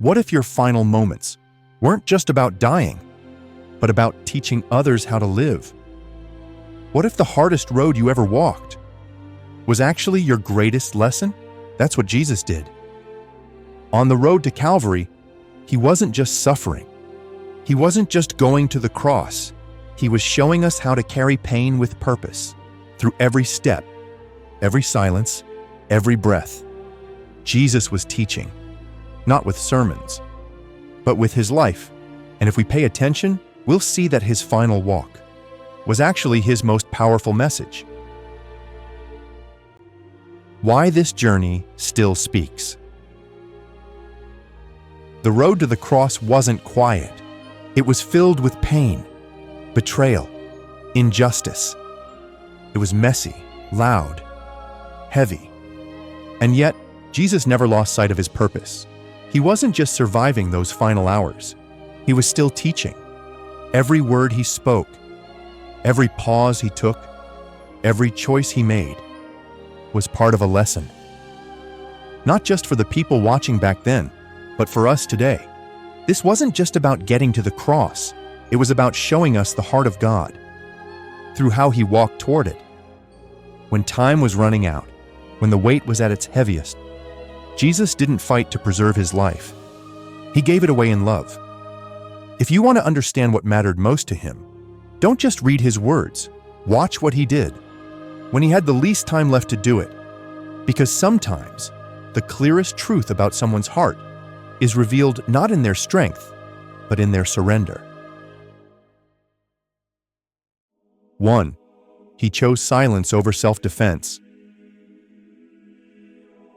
What if your final moments weren't just about dying, but about teaching others how to live? What if the hardest road you ever walked was actually your greatest lesson? That's what Jesus did. On the road to Calvary, he wasn't just suffering. He wasn't just going to the cross. He was showing us how to carry pain with purpose through every step, every silence, every breath. Jesus was teaching, not with sermons, but with his life. And if we pay attention, we'll see that his final walk was actually his most powerful message. Why this journey still speaks. The road to the cross wasn't quiet. It was filled with pain, betrayal, injustice. It was messy, loud, heavy. And yet, Jesus never lost sight of his purpose. He wasn't just surviving those final hours. He was still teaching. Every word he spoke, every pause he took, every choice he made was part of a lesson. Not just for the people watching back then, but for us today. This wasn't just about getting to the cross. It was about showing us the heart of God through how he walked toward it. When time was running out, when the weight was at its heaviest, Jesus didn't fight to preserve his life. He gave it away in love. If you want to understand what mattered most to him, don't just read his words. Watch what he did when he had the least time left to do it. Because sometimes the clearest truth about someone's heart is revealed not in their strength, but in their surrender. 1. He chose silence over self-defense.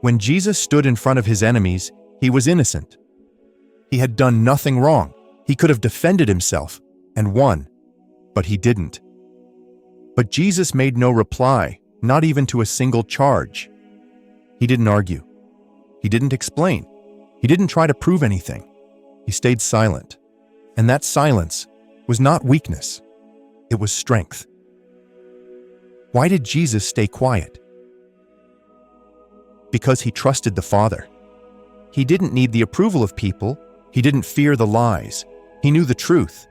When Jesus stood in front of his enemies, he was innocent. He had done nothing wrong. He could have defended himself and won, but he didn't. But Jesus made no reply, not even to a single charge. He didn't argue. He didn't explain. He didn't try to prove anything. He stayed silent. And that silence was not weakness. It was strength. Why did Jesus stay quiet? Because he trusted the Father. He didn't need the approval of people. He didn't fear the lies. He knew the truth.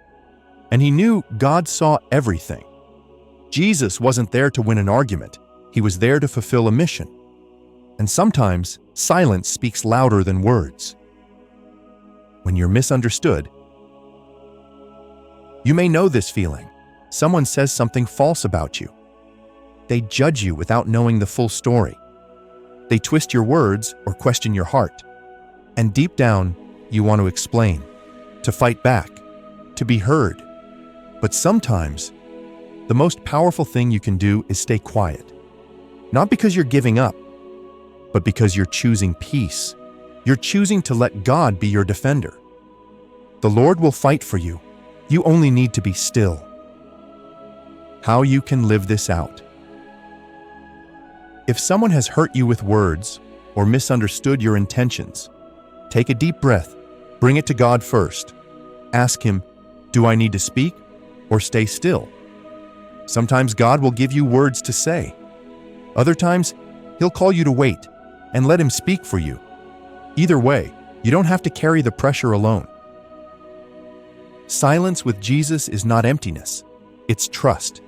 And he knew God saw everything. Jesus wasn't there to win an argument. He was there to fulfill a mission. And sometimes, silence speaks louder than words. When you're misunderstood, you may know this feeling. Someone says something false about you. They judge you without knowing the full story. They twist your words or question your heart. And deep down, you want to explain, to fight back, to be heard. But sometimes, the most powerful thing you can do is stay quiet. Not because you're giving up, but because you're choosing peace. You're choosing to let God be your defender. The Lord will fight for you. You only need to be still. How you can live this out. If someone has hurt you with words or misunderstood your intentions, take a deep breath. Bring it to God first. Ask him, do I need to speak or stay still? Sometimes God will give you words to say. Other times, he'll call you to wait and let him speak for you. Either way, you don't have to carry the pressure alone. Silence with Jesus is not emptiness, it's trust.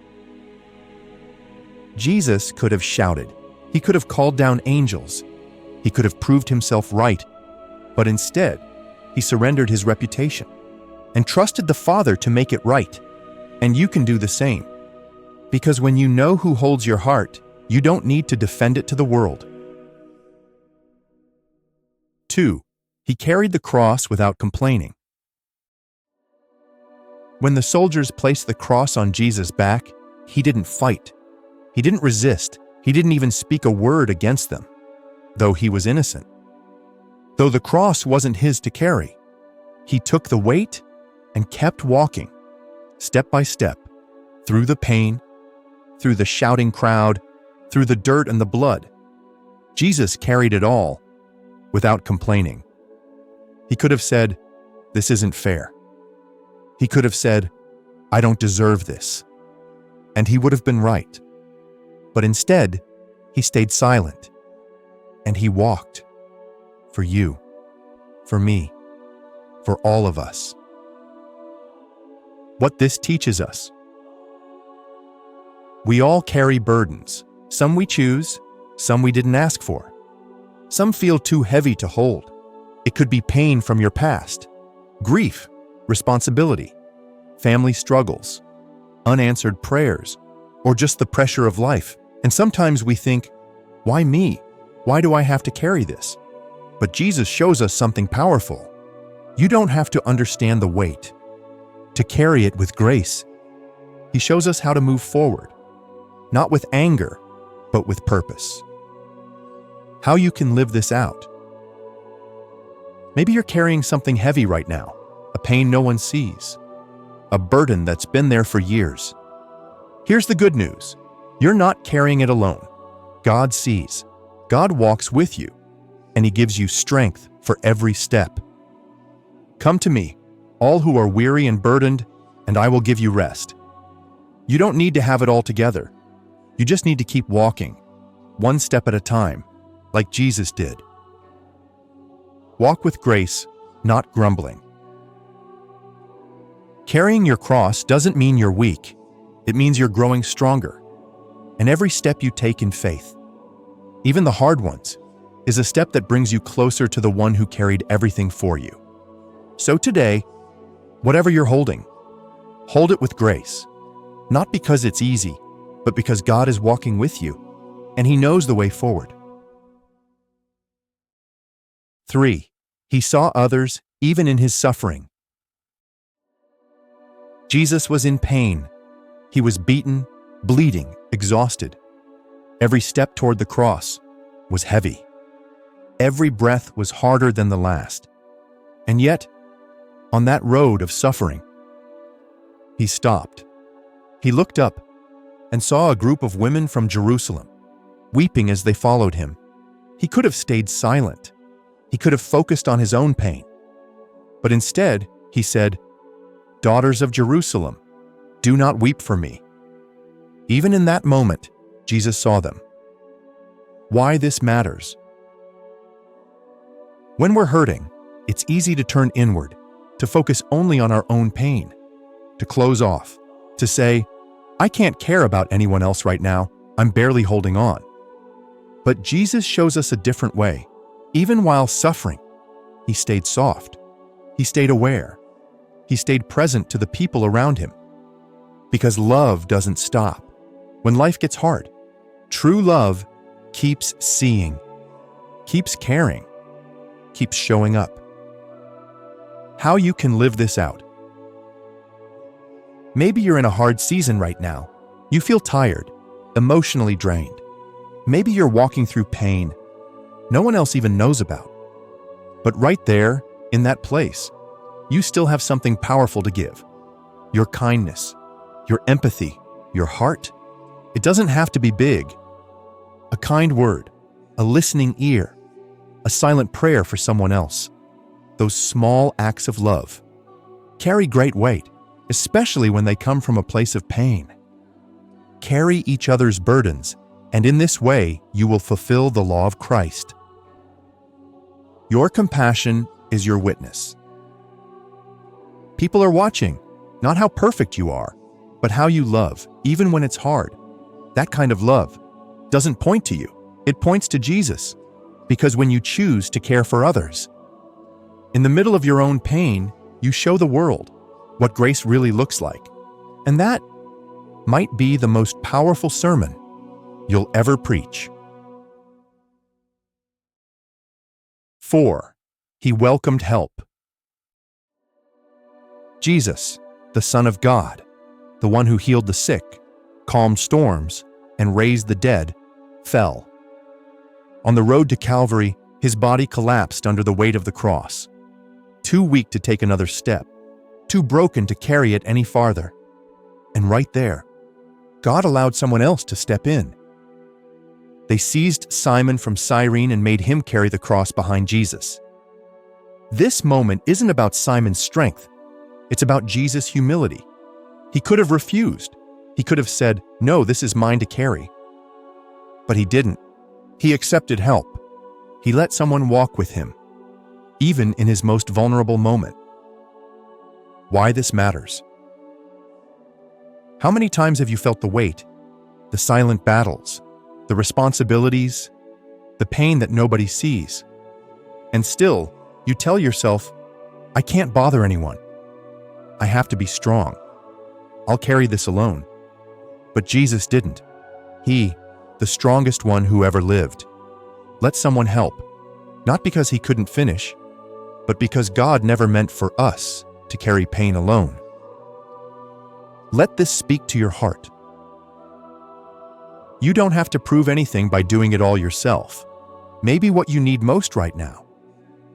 Jesus could have shouted. He could have called down angels. He could have proved himself right. But instead, he surrendered his reputation and trusted the Father to make it right. And you can do the same. Because when you know who holds your heart, you don't need to defend it to the world. 2. He carried the cross without complaining. When the soldiers placed the cross on Jesus' back, he didn't fight. He didn't resist. He didn't even speak a word against them, though he was innocent. Though the cross wasn't his to carry, he took the weight and kept walking, step by step, through the pain, through the shouting crowd, through the dirt and the blood. Jesus carried it all without complaining. He could have said, "This isn't fair." He could have said, "I don't deserve this." And he would have been right. But instead, he stayed silent. And he walked. For you. For me. for all of us. What this teaches us: we all carry burdens. Some we choose, some we didn't ask for. Some feel too heavy to hold. It could be pain from your past, grief, responsibility, family struggles, unanswered prayers, or just the pressure of life. And sometimes we think, why me? Why do I have to carry this? But Jesus shows us something powerful. You don't have to understand the weight to carry it with grace. He shows us how to move forward, not with anger, but with purpose. How you can live this out. Maybe you're carrying something heavy right now, a pain no one sees, a burden that's been there for years. Here's the good news. You're not carrying it alone. God sees. God walks with you, and He gives you strength for every step. Come to me, all who are weary and burdened, and I will give you rest. You don't need to have it all together. You just need to keep walking, one step at a time, like Jesus did. Walk with grace, not grumbling. Carrying your cross doesn't mean you're weak. It means you're growing stronger. And every step you take in faith, even the hard ones, is a step that brings you closer to the one who carried everything for you. So today, whatever you're holding, hold it with grace, not because it's easy, but because God is walking with you, and He knows the way forward. 3. He saw others even in His suffering. Jesus was in pain. He was beaten, bleeding, exhausted. Every step toward the cross was heavy. Every breath was harder than the last. And yet, on that road of suffering, He stopped. He looked up and saw a group of women from Jerusalem, weeping as they followed Him. He could have stayed silent. He could have focused on His own pain. But instead, He said, "Daughters of Jerusalem, do not weep for me." Even in that moment, Jesus saw them. Why this matters? When we're hurting, it's easy to turn inward, to focus only on our own pain, to close off, to say, I can't care about anyone else right now, I'm barely holding on. But Jesus shows us a different way. Even while suffering, He stayed soft. He stayed aware. He stayed present to the people around Him. Because love doesn't stop. When life gets hard, true love keeps seeing, keeps caring, keeps showing up. How you can live this out. Maybe you're in a hard season right now. You feel tired, emotionally drained. Maybe you're walking through pain no one else even knows about. But right there, in that place, you still have something powerful to give. Your kindness, your empathy, your heart. It doesn't have to be big. A kind word, a listening ear, a silent prayer for someone else. Those small acts of love carry great weight, especially when they come from a place of pain. Carry each other's burdens, and in this way you will fulfill the law of Christ. Your compassion is your witness. People are watching, not how perfect you are, but how you love, even when it's hard. That kind of love doesn't point to you, it points to Jesus. Because when you choose to care for others, in the middle of your own pain, you show the world what grace really looks like. And that might be the most powerful sermon you'll ever preach. 4. He welcomed help. Jesus, the Son of God, the one who healed the sick, calmed storms, and raised the dead, fell. On the road to Calvary, His body collapsed under the weight of the cross. Too weak to take another step, too broken to carry it any farther. And right there, God allowed someone else to step in. They seized Simon from Cyrene and made him carry the cross behind Jesus. This moment isn't about Simon's strength. It's about Jesus' humility. He could have refused. He could have said, "No, this is mine to carry." But he didn't. He accepted help. He let someone walk with him, even in his most vulnerable moment. why this matters. How many times have you felt the weight, the silent battles, the responsibilities, the pain that nobody sees? And still, you tell yourself, I can't bother anyone. I have to be strong. I'll carry this alone. But Jesus didn't. He, the strongest one who ever lived, let someone help, not because he couldn't finish, but because God never meant for us to carry pain alone. Let this speak to your heart. You don't have to prove anything by doing it all yourself. Maybe what you need most right now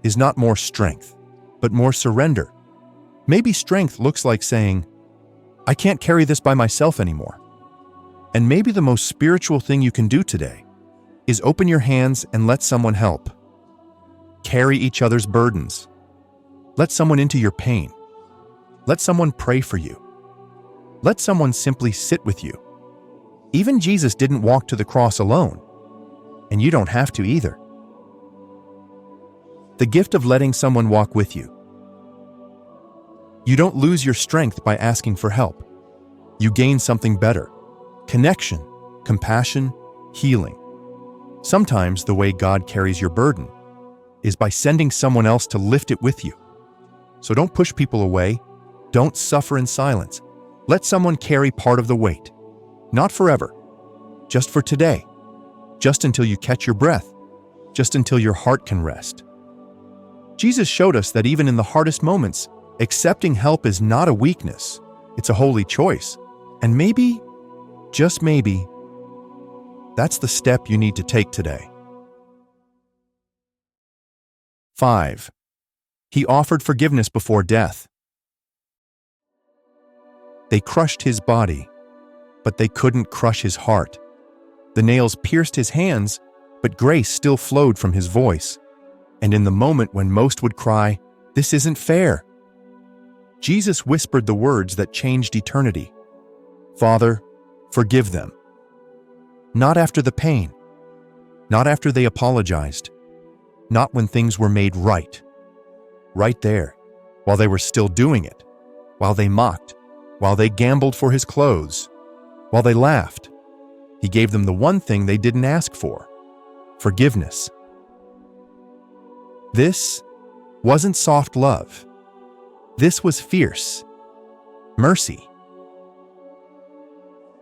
is not more strength, but more surrender. Maybe strength looks like saying, I can't carry this by myself anymore. And maybe the most spiritual thing you can do today is open your hands and let someone help. Carry each other's burdens. Let someone into your pain. Let someone pray for you. Let someone simply sit with you. Even Jesus didn't walk to the cross alone, and you don't have to either. The gift of letting someone walk with you. You don't lose your strength by asking for help. You gain something better: connection, compassion, healing. Sometimes the way God carries your burden is by sending someone else to lift it with you. So don't push people away. Don't suffer in silence. Let someone carry part of the weight. Not forever. Just for today. Just until you catch your breath. Just until your heart can rest. Jesus showed us that even in the hardest moments, accepting help is not a weakness. It's a holy choice. And maybe, just maybe, that's the step you need to take today. 5. He offered forgiveness before death. They crushed his body, but they couldn't crush his heart. The nails pierced his hands, but grace still flowed from his voice. And in the moment when most would cry, "This isn't fair," Jesus whispered the words that changed eternity. Father, forgive them. Not after the pain. Not after they apologized. Not when things were made right. Right there, while they were still doing it. While they mocked. While they gambled for his clothes. While they laughed. He gave them the one thing they didn't ask for: forgiveness. This wasn't soft love. This was fierce mercy.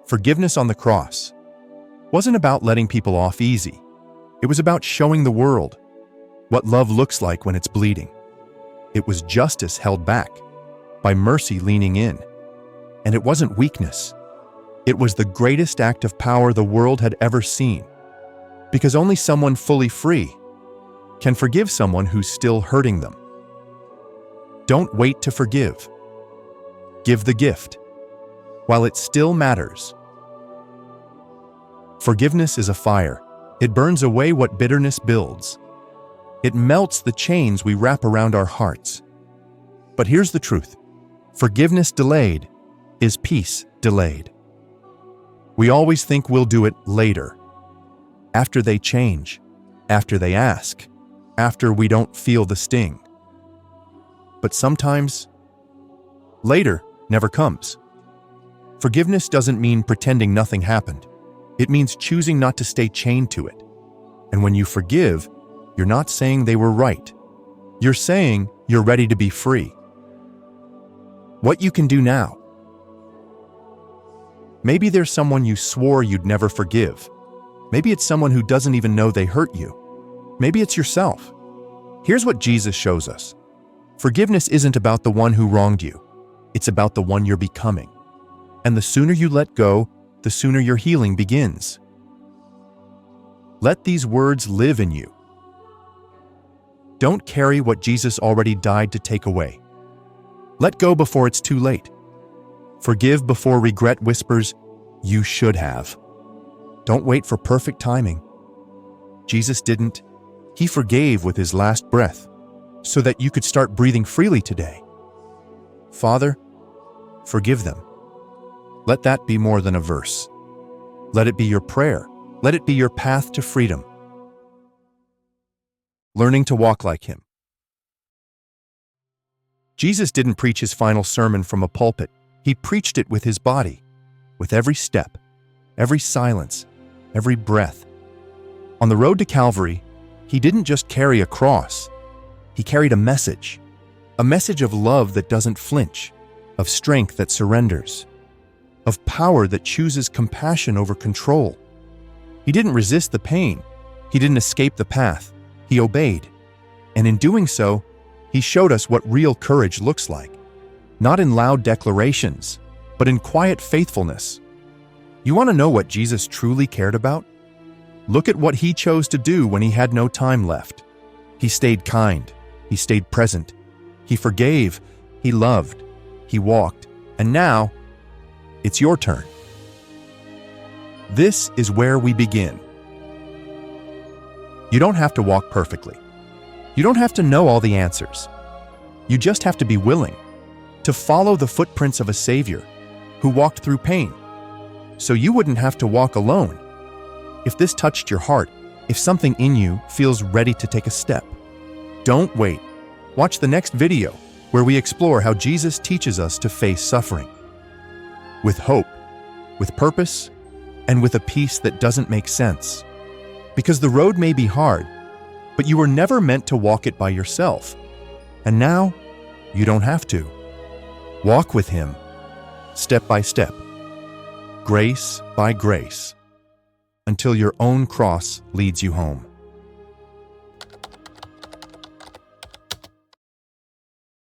Forgiveness on the cross wasn't about letting people off easy. It was about showing the world what love looks like when it's bleeding. It was justice held back by mercy leaning in. And it wasn't weakness. It was the greatest act of power the world had ever seen. Because only someone fully free can forgive someone who's still hurting them. Don't wait to forgive. Give the gift while it still matters. Forgiveness is a fire. It burns away what bitterness builds. It melts the chains we wrap around our hearts. But here's the truth. Forgiveness delayed is peace delayed. We always think we'll do it later. After they change. After they ask. After we don't feel the sting. But sometimes, later never comes. Forgiveness doesn't mean pretending nothing happened. It means choosing not to stay chained to it. And when you forgive, you're not saying they were right. You're saying you're ready to be free. What you can do now. Maybe there's someone you swore you'd never forgive. Maybe it's someone who doesn't even know they hurt you. Maybe it's yourself. Here's what Jesus shows us. Forgiveness isn't about the one who wronged you. It's about the one you're becoming. And the sooner you let go, the sooner your healing begins. Let these words live in you. Don't carry what Jesus already died to take away. Let go before it's too late. Forgive before regret whispers, "You should have." Don't wait for perfect timing. Jesus didn't. He forgave with his last breath so that you could start breathing freely today. Father, forgive them. Let that be more than a verse. Let it be your prayer. Let it be your path to freedom. Learning to walk like him. Jesus didn't preach his final sermon from a pulpit. He preached it with his body, with every step, every silence, every breath. On the road to Calvary, he didn't just carry a cross. He carried a message of love that doesn't flinch, of strength that surrenders, of power that chooses compassion over control. He didn't resist the pain. He didn't escape the path. He obeyed. And in doing so, he showed us what real courage looks like, not in loud declarations, but in quiet faithfulness. You want to know what Jesus truly cared about? Look at what he chose to do when he had no time left. He stayed kind. He stayed present. He forgave. He loved. He walked. And now, it's your turn. This is where we begin. You don't have to walk perfectly. You don't have to know all the answers. You just have to be willing to follow the footprints of a Savior who walked through pain, so you wouldn't have to walk alone. If this touched your heart, if something in you feels ready to take a step, don't wait. Watch the next video where we explore how Jesus teaches us to face suffering with hope, with purpose, and with a peace that doesn't make sense. Because the road may be hard, but you were never meant to walk it by yourself. And now, you don't have to. Walk with him, step by step, grace by grace, until your own cross leads you home.